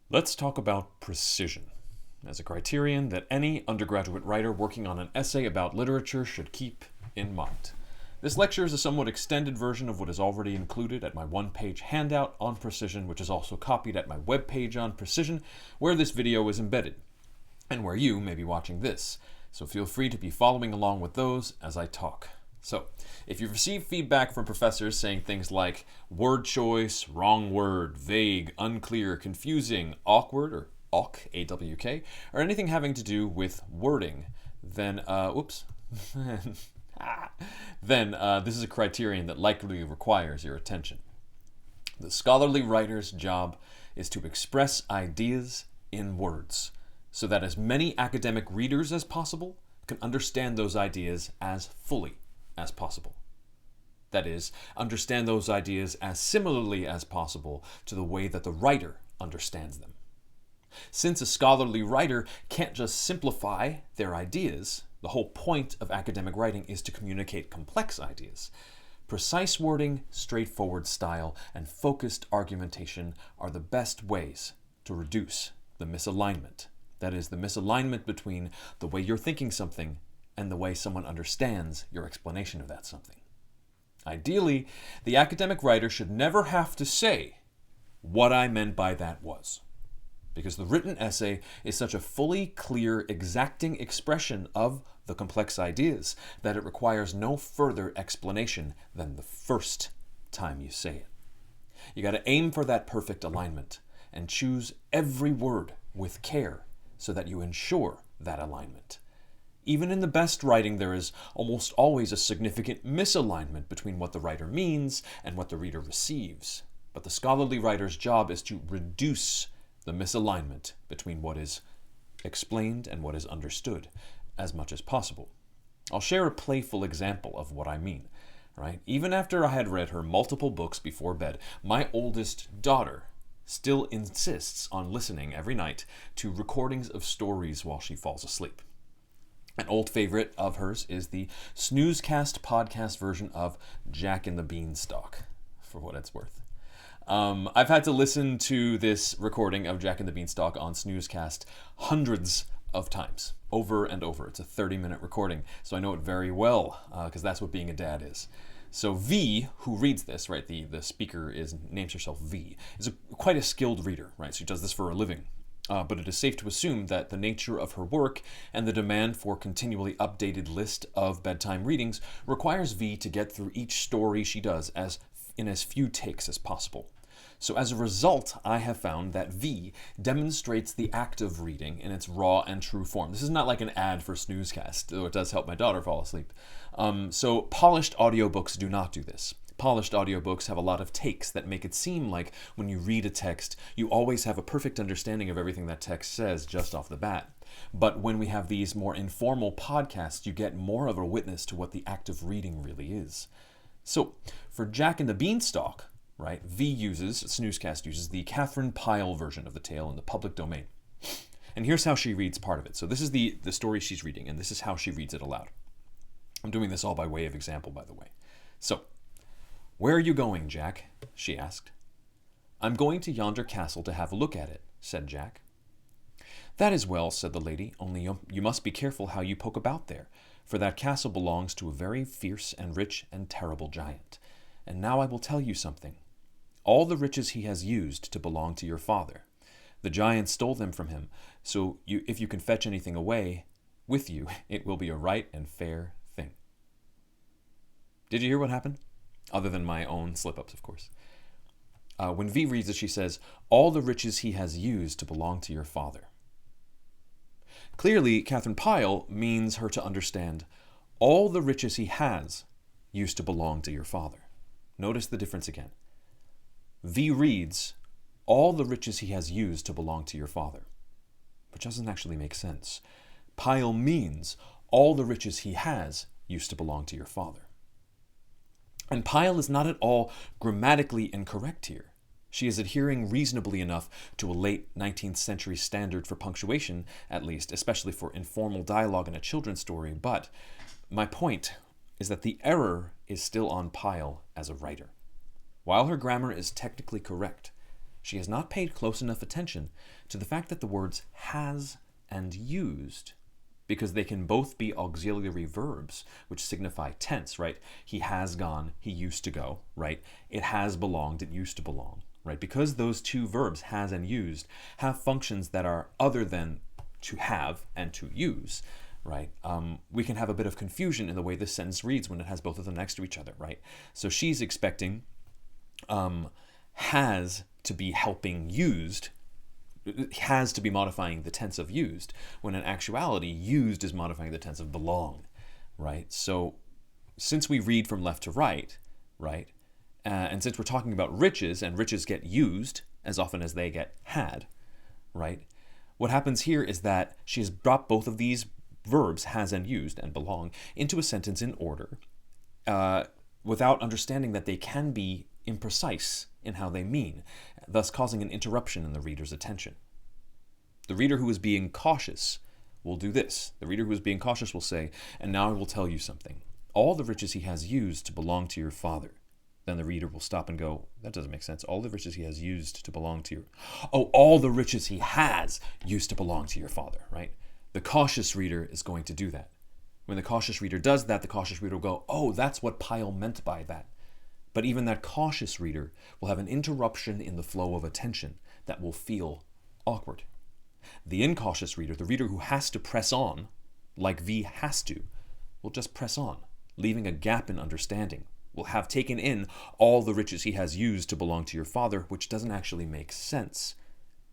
Let's talk about precision as a criterion that any undergraduate writer working on an essay about literature should keep in mind. This lecture is a somewhat extended version of what is already included at my one-page handout on precision, which is also copied at my webpage on precision, where this video is embedded, and where you may be watching this. So feel free to be following along with those as I talk. So, if you've received feedback from professors saying things like word choice, wrong word, vague, unclear, confusing, awkward, or awk, A-W-K, or anything having to do with wording, then, this is a criterion that likely requires your attention. The scholarly writer's job is to express ideas in words, so that as many academic readers as possible can understand those ideas as fully as possible. That is, understand those ideas as similarly as possible to the way that the writer understands them. Since a scholarly writer can't just simplify their ideas, the whole point of academic writing is to communicate complex ideas. Precise wording, straightforward style, and focused argumentation are the best ways to reduce the misalignment. That is, the misalignment between the way you're thinking something and the way someone understands your explanation of that something. Ideally, the academic writer should never have to say, "What I meant by that was," because the written essay is such a fully clear, exacting expression of the complex ideas that it requires no further explanation than the first time you say it. You got to aim for that perfect alignment and choose every word with care so that you ensure that alignment. Even in the best writing, there is almost always a significant misalignment between what the writer means and what the reader receives. But the scholarly writer's job is to reduce the misalignment between what is explained and what is understood as much as possible. I'll share a playful example of what I mean. Right? Even after I had read her multiple books before bed, my oldest daughter still insists on listening every night to recordings of stories while she falls asleep. An old favorite of hers is the Snoozecast podcast version of Jack and the Beanstalk, for what it's worth. I've had to listen to this recording of Jack and the Beanstalk on Snoozecast hundreds of times, over and over. It's a 30-minute recording, so I know it very well, because that's what being a dad is. So V, who reads this, right, the speaker names herself V, is quite a skilled reader, right? She does this for a living. But it is safe to assume that the nature of her work and the demand for continually updated list of bedtime readings requires V to get through each story she does in as few takes as possible. So as a result, I have found that V demonstrates the act of reading in its raw and true form. This is not like an ad for Snoozecast, though it does help my daughter fall asleep. So polished audiobooks do not do this. Polished audiobooks have a lot of takes that make it seem like when you read a text, you always have a perfect understanding of everything that text says just off the bat. But when we have these more informal podcasts, you get more of a witness to what the act of reading really is. So for Jack and the Beanstalk, right, Snoozecast uses the Catherine Pyle version of the tale in the public domain. And here's how she reads part of it. So this is the story she's reading, and this is how she reads it aloud. I'm doing this all by way of example, by the way. So, "Where are you going, Jack?" she asked. "I'm going to yonder castle to have a look at it," said Jack. "That is well," said the lady, "only you must be careful how you poke about there, for that castle belongs to a very fierce and rich and terrible giant. And now I will tell you something. All the riches he has used to belong to your father. The giant stole them from him, so if you can fetch anything away with you, it will be a right and fair thing." Did you hear what happened? Other than my own slip-ups, of course. When V reads it, she says, "All the riches he has used to belong to your father." Clearly, Catherine Pyle means her to understand, all the riches he has used to belong to your father. Notice the difference again. V reads, "All the riches he has used to belong to your father," which doesn't actually make sense. Pyle means, all the riches he has used to belong to your father. And Pyle is not at all grammatically incorrect here. She is adhering reasonably enough to a late 19th century standard for punctuation, at least, especially for informal dialogue in a children's story, but my point is that the error is still on Pyle as a writer. While her grammar is technically correct, she has not paid close enough attention to the fact that the words has and used, because they can both be auxiliary verbs, which signify tense, right? He has gone, he used to go, right? It has belonged, it used to belong, right? Because those two verbs, has and used, have functions that are other than to have and to use, right? We can have a bit of confusion in the way this sentence reads when it has both of them next to each other, right? So she's expecting has to be helping used, has to be modifying the tense of used, when in actuality, used is modifying the tense of belong, right? So since we read from left to right, right, and since we're talking about riches, and riches get used as often as they get had, right, what happens here is that she has brought both of these verbs, has and used and belong, into a sentence in order without understanding that they can be imprecise in how they mean, thus causing an interruption in the reader's attention. The reader who is being cautious will do this. The reader who is being cautious will say, and now I will tell you something. All the riches he has used to belong to your father. Then the reader will stop and go, that doesn't make sense. All the riches he has used to belong to your... Oh, all the riches he has used to belong to your father, right? The cautious reader is going to do that. When the cautious reader does that, the cautious reader will go, oh, that's what Pyle meant by that. But even that cautious reader will have an interruption in the flow of attention that will feel awkward. The incautious reader, the reader who has to press on, like V has to, will just press on, leaving a gap in understanding, will have taken in all the riches he has used to belong to your father, which doesn't actually make sense,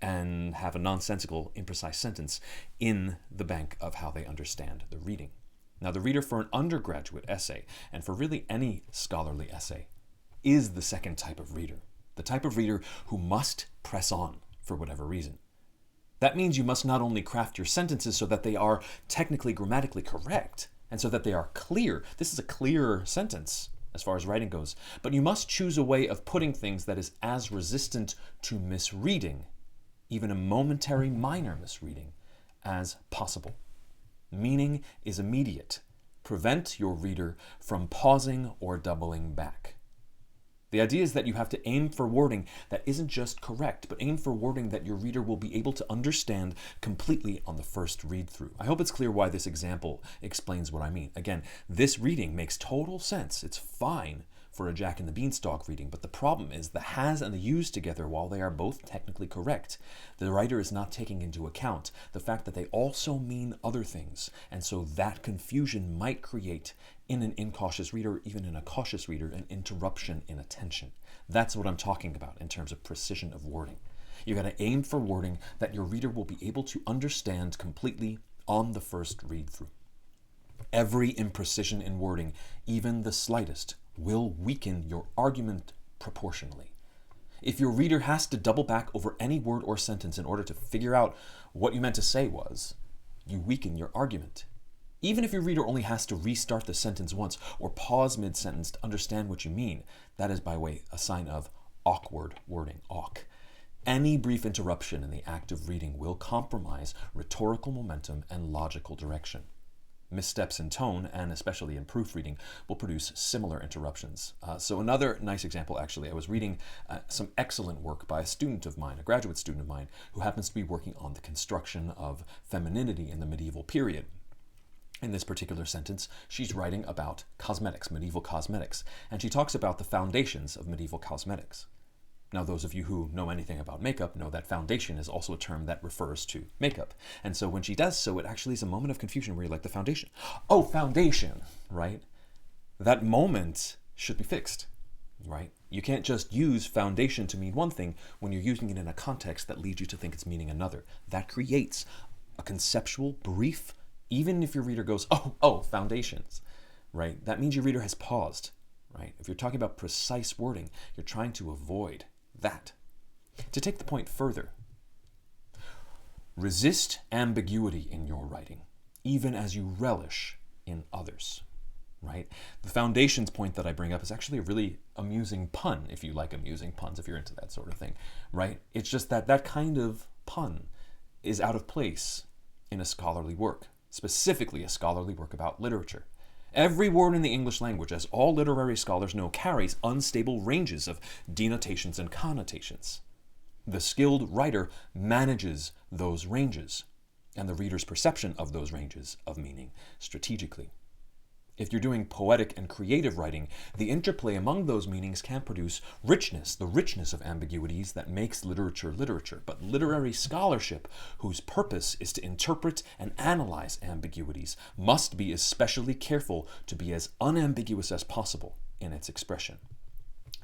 and have a nonsensical, imprecise sentence in the bank of how they understand the reading. Now, the reader for an undergraduate essay, and for really any scholarly essay, is the second type of reader, the type of reader who must press on for whatever reason. That means you must not only craft your sentences so that they are technically, grammatically correct, and so that they are clear. This is a clear sentence as far as writing goes, but you must choose a way of putting things that is as resistant to misreading, even a momentary minor misreading, as possible. Meaning is immediate. Prevent your reader from pausing or doubling back. The idea is that you have to aim for wording that isn't just correct, but aim for wording that your reader will be able to understand completely on the first read-through. I hope it's clear why this example explains what I mean. Again, this reading makes total sense. It's fine for a Jack and the Beanstalk reading, but the problem is the has and the used together, while they are both technically correct, the writer is not taking into account the fact that they also mean other things, and so that confusion might create in an incautious reader, even in a cautious reader, an interruption in attention. That's what I'm talking about in terms of precision of wording. You got to aim for wording that your reader will be able to understand completely on the first read-through. Every imprecision in wording, even the slightest, will weaken your argument proportionally. If your reader has to double back over any word or sentence in order to figure out what you meant to say was, you weaken your argument. Even if your reader only has to restart the sentence once or pause mid-sentence to understand what you mean, that is, by way, a sign of awkward wording, awk. Any brief interruption in the act of reading will compromise rhetorical momentum and logical direction. Missteps in tone, and especially in proofreading, will produce similar interruptions. So another nice example, actually, I was reading some excellent work by a student of mine, a graduate student of mine, who happens to be working on the construction of femininity in the medieval period. In this particular sentence, she's writing about cosmetics, medieval cosmetics, and she talks about the foundations of medieval cosmetics. Now, those of you who know anything about makeup know that foundation is also a term that refers to makeup. And so when she does so, it actually is a moment of confusion where you're like, the foundation. Oh, foundation, right? That moment should be fixed, right? You can't just use foundation to mean one thing when you're using it in a context that leads you to think it's meaning another. That creates a conceptual, brief, even if your reader goes, oh, foundations, right? That means your reader has paused, right? If you're talking about precise wording, you're trying to avoid that. To take the point further, resist ambiguity in your writing, even as you relish in others, right? The foundations point that I bring up is actually a really amusing pun, if you like amusing puns, if you're into that sort of thing, right? It's just that that kind of pun is out of place in a scholarly work, specifically a scholarly work about literature. Every word in the English language, as all literary scholars know, carries unstable ranges of denotations and connotations. The skilled writer manages those ranges and the reader's perception of those ranges of meaning strategically. If you're doing poetic and creative writing, the interplay among those meanings can produce richness, the richness of ambiguities that makes literature literature. But literary scholarship, whose purpose is to interpret and analyze ambiguities, must be especially careful to be as unambiguous as possible in its expression.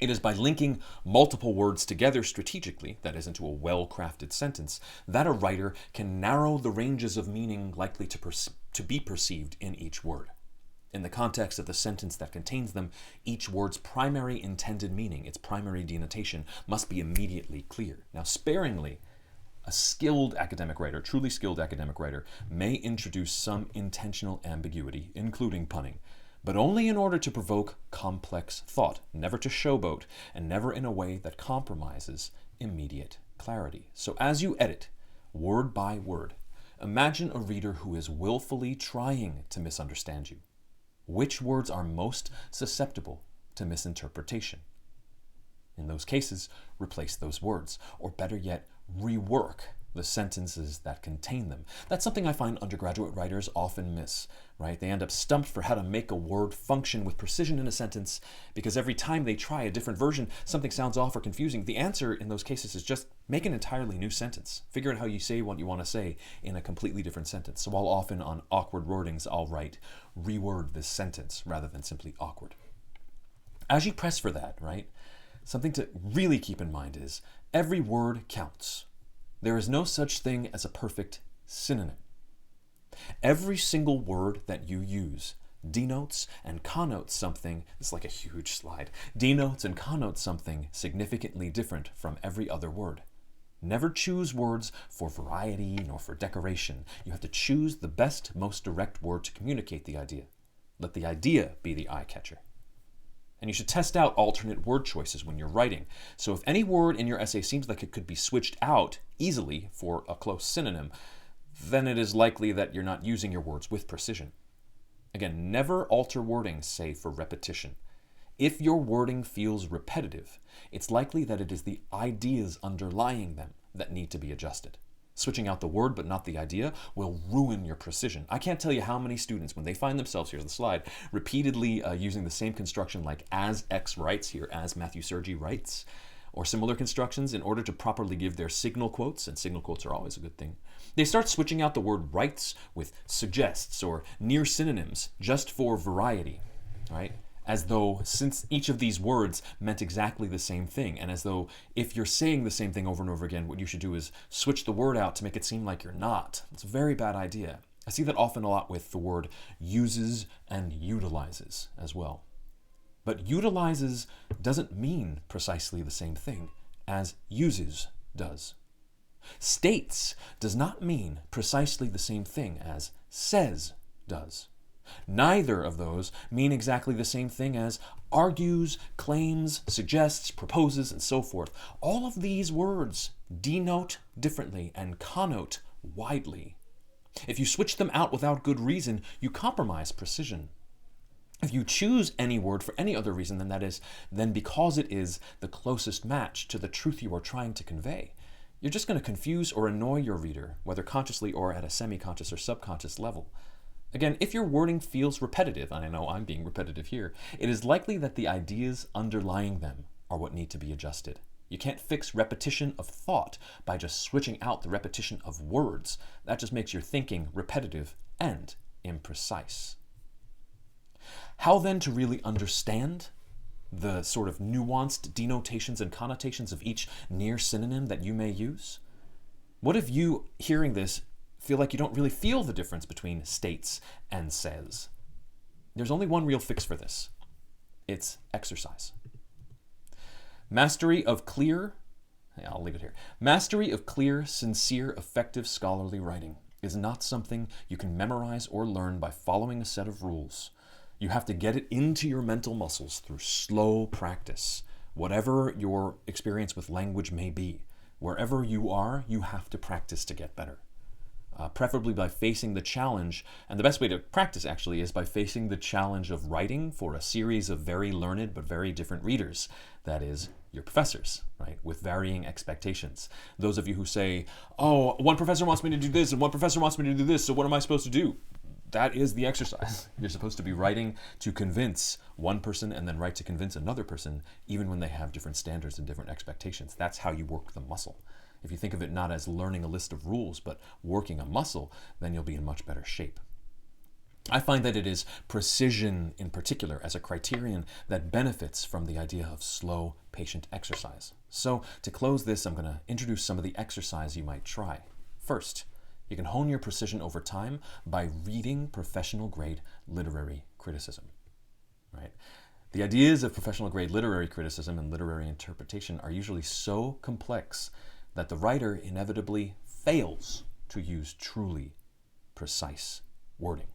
It is by linking multiple words together strategically, that is, into a well-crafted sentence, that a writer can narrow the ranges of meaning likely to be perceived in each word. In the context of the sentence that contains them, each word's primary intended meaning, its primary denotation, must be immediately clear. Now, sparingly, a skilled academic writer, truly skilled academic writer, may introduce some intentional ambiguity, including punning, but only in order to provoke complex thought, never to showboat, and never in a way that compromises immediate clarity. So as you edit, word by word, imagine a reader who is willfully trying to misunderstand you. Which words are most susceptible to misinterpretation? In those cases, replace those words, or better yet, rework the sentences that contain them. That's something I find undergraduate writers often miss, right? They end up stumped for how to make a word function with precision in a sentence because every time they try a different version, something sounds off or confusing. The answer in those cases is just make an entirely new sentence. Figure out how you say what you want to say in a completely different sentence. So while often on awkward wordings, I'll write, reword this sentence rather than simply awkward. As you press for that, right, something to really keep in mind is every word counts. There is no such thing as a perfect synonym. Every single word that you use denotes and connotes something, it's like a huge slide, denotes and connotes something significantly different from every other word. Never choose words for variety nor for decoration. You have to choose the best, most direct word to communicate the idea. Let the idea be the eye catcher. And you should test out alternate word choices when you're writing. So if any word in your essay seems like it could be switched out easily for a close synonym, then it is likely that you're not using your words with precision. Again, never alter wording, say, for repetition. If your wording feels repetitive, it's likely that it is the ideas underlying them that need to be adjusted. Switching out the word but not the idea will ruin your precision. I can't tell you how many students, when they find themselves, here's the slide, repeatedly using the same construction like as X writes here, as Matthew Sergi writes, or similar constructions in order to properly give their signal quotes, and signal quotes are always a good thing. They start switching out the word writes with suggests or near synonyms just for variety, right? As though since each of these words meant exactly the same thing, and as though if you're saying the same thing over and over again, what you should do is switch the word out to make it seem like you're not. It's a very bad idea. I see that often a lot with the word uses and utilizes as well. But utilizes doesn't mean precisely the same thing as uses does. States does not mean precisely the same thing as says does. Neither of those mean exactly the same thing as argues, claims, suggests, proposes, and so forth. All of these words denote differently and connote widely. If you switch them out without good reason, you compromise precision. If you choose any word for any other reason than that is, then because it is the closest match to the truth you are trying to convey, you're just going to confuse or annoy your reader, whether consciously or at a semi-conscious or subconscious level. Again, if your wording feels repetitive, and I know I'm being repetitive here, it is likely that the ideas underlying them are what need to be adjusted. You can't fix repetition of thought by just switching out the repetition of words. That just makes your thinking repetitive and imprecise. How then to really understand the sort of nuanced denotations and connotations of each near synonym that you may use? What if you, hearing this, feel like you don't really feel the difference between states and says? There's only one real fix for this. It's exercise. Mastery of clear, sincere, effective scholarly writing is not something you can memorize or learn by following a set of rules. You have to get it into your mental muscles through slow practice. Whatever your experience with language may be, wherever you are, you have to practice to get better. Preferably by facing the challenge, and the best way to practice actually is by facing the challenge of writing for a series of very learned but very different readers. That is, your professors, right? With varying expectations. Those of you who say, oh, one professor wants me to do this and one professor wants me to do this, so what am I supposed to do? That is the exercise. You're supposed to be writing to convince one person and then write to convince another person, even when they have different standards and different expectations. That's how you work the muscle. If you think of it not as learning a list of rules, but working a muscle, then you'll be in much better shape. I find that it is precision in particular as a criterion that benefits from the idea of slow, patient exercise. So to close this, I'm going to introduce some of the exercise you might try. First, you can hone your precision over time by reading professional-grade literary criticism, right? The ideas of professional-grade literary criticism and literary interpretation are usually so complex that the writer inevitably fails to use truly precise wording.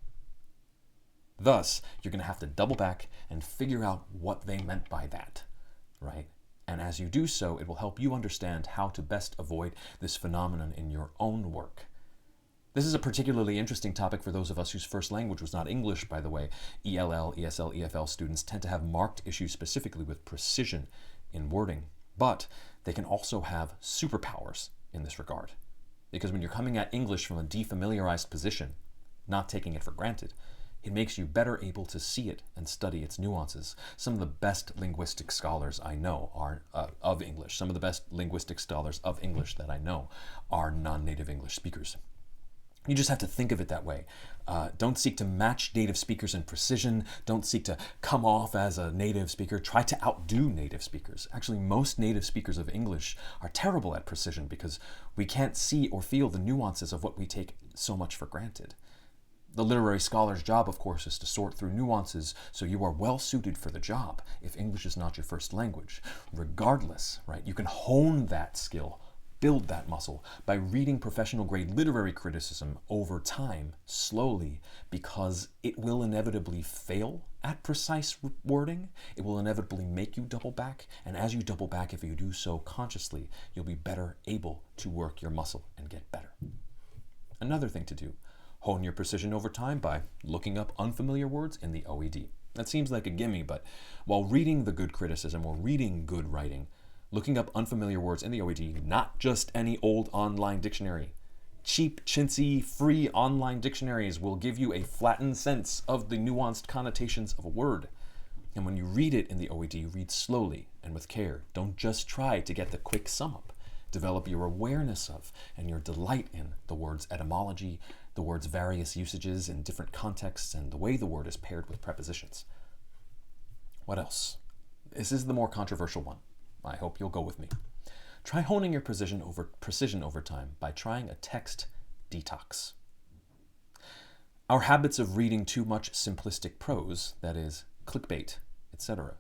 Thus, you're going to have to double back and figure out what they meant by that, right? And as you do so, it will help you understand how to best avoid this phenomenon in your own work. This is a particularly interesting topic for those of us whose first language was not English, by the way. ELL, ESL, EFL students tend to have marked issues specifically with precision in wording, but they can also have superpowers in this regard. Because when you're coming at English from a defamiliarized position, not taking it for granted, it makes you better able to see it and study its nuances. Some of the best linguistic scholars I know are of English. Some of the best linguistic scholars of English that I know are non-native English speakers. You just have to think of it that way. Don't seek to match native speakers in precision. Don't seek to come off as a native speaker. Try to outdo native speakers. Actually, most native speakers of English are terrible at precision because we can't see or feel the nuances of what we take so much for granted. The literary scholar's job, of course, is to sort through nuances so you are well suited for the job if English is not your first language. Regardless, right, you can hone that skill, build that muscle by reading professional-grade literary criticism over time, slowly, because it will inevitably fail at precise wording. It will inevitably make you double back, and as you double back, if you do so consciously, you'll be better able to work your muscle and get better. Another thing to do, hone your precision over time by looking up unfamiliar words in the OED. That seems like a gimme, but while reading the good criticism or reading good writing, looking up unfamiliar words in the OED, not just any old online dictionary. Cheap, chintzy, free online dictionaries will give you a flattened sense of the nuanced connotations of a word. And when you read it in the OED, read slowly and with care. Don't just try to get the quick sum up. Develop your awareness of and your delight in the word's etymology, the word's various usages in different contexts, and the way the word is paired with prepositions. What else? This is the more controversial one. I hope you'll go with me. Try honing your precision over time by trying a text detox. Our habits of reading too much simplistic prose, that is, clickbait, etc.,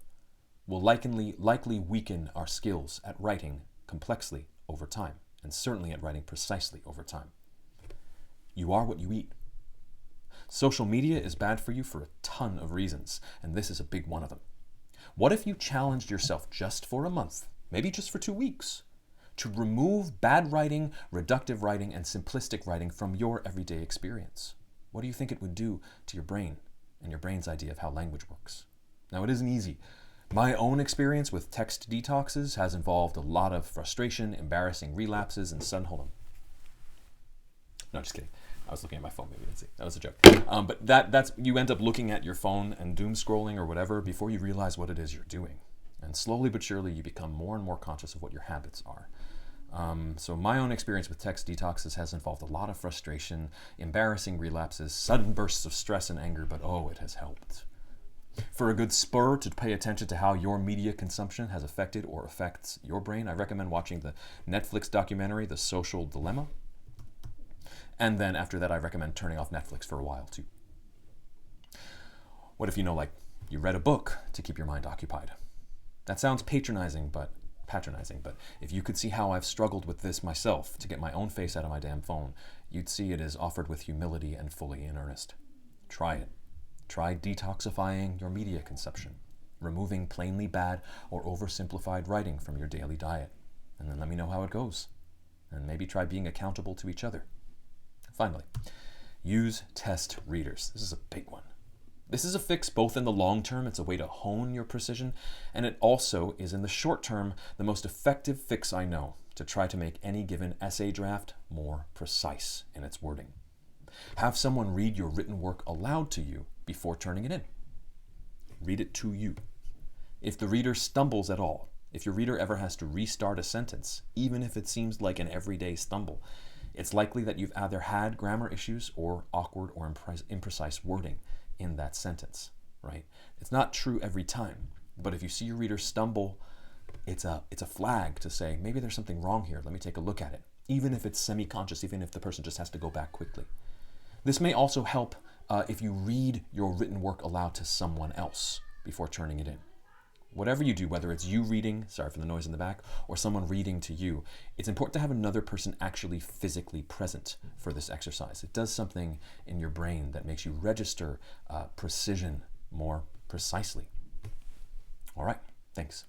will likely weaken our skills at writing complexly over time, and certainly at writing precisely over time. You are what you eat. Social media is bad for you for a ton of reasons, and this is a big one of them. What if you challenged yourself just for a month, maybe just for 2 weeks, to remove bad writing, reductive writing, and simplistic writing from your everyday experience? What do you think it would do to your brain and your brain's idea of how language works? Now, it isn't easy. My own experience with text detoxes has involved a lot of frustration, embarrassing relapses, and sudden... Hold on. No, just kidding. I was looking at my phone, maybe you didn't see. That was a joke. But that's you end up looking at your phone and doom scrolling or whatever before you realize what it is you're doing. And slowly but surely you become more and more conscious of what your habits are. So my own experience with text detoxes has involved a lot of frustration, embarrassing relapses, sudden bursts of stress and anger, but oh, it has helped. For a good spur to pay attention to how your media consumption has affected or affects your brain, I recommend watching the Netflix documentary, The Social Dilemma. And then after that, I recommend turning off Netflix for a while too. What if you read a book to keep your mind occupied? That sounds patronizing, but if you could see how I've struggled with this myself to get my own face out of my damn phone, you'd see it is offered with humility and fully in earnest. Try it. Try detoxifying your media consumption, removing plainly bad or oversimplified writing from your daily diet, and then let me know how it goes. And maybe try being accountable to each other. Finally, use test readers. This is a big one. This is a fix both in the long term, it's a way to hone your precision, and it also is in the short term the most effective fix I know to try to make any given essay draft more precise in its wording. Have someone read your written work aloud to you before turning it in. Read it to you. If the reader stumbles at all, if your reader ever has to restart a sentence, even if it seems like an everyday stumble, it's likely that you've either had grammar issues or awkward or imprecise wording in that sentence, right? It's not true every time, but if you see your reader stumble, it's a flag to say, maybe there's something wrong here, let me take a look at it, even if it's semi-conscious, even if the person just has to go back quickly. This may also help if you read your written work aloud to someone else before turning it in. Whatever you do, whether it's you reading, sorry for the noise in the back, or someone reading to you, it's important to have another person actually physically present for this exercise. It does something in your brain that makes you register precision more precisely. All right, thanks.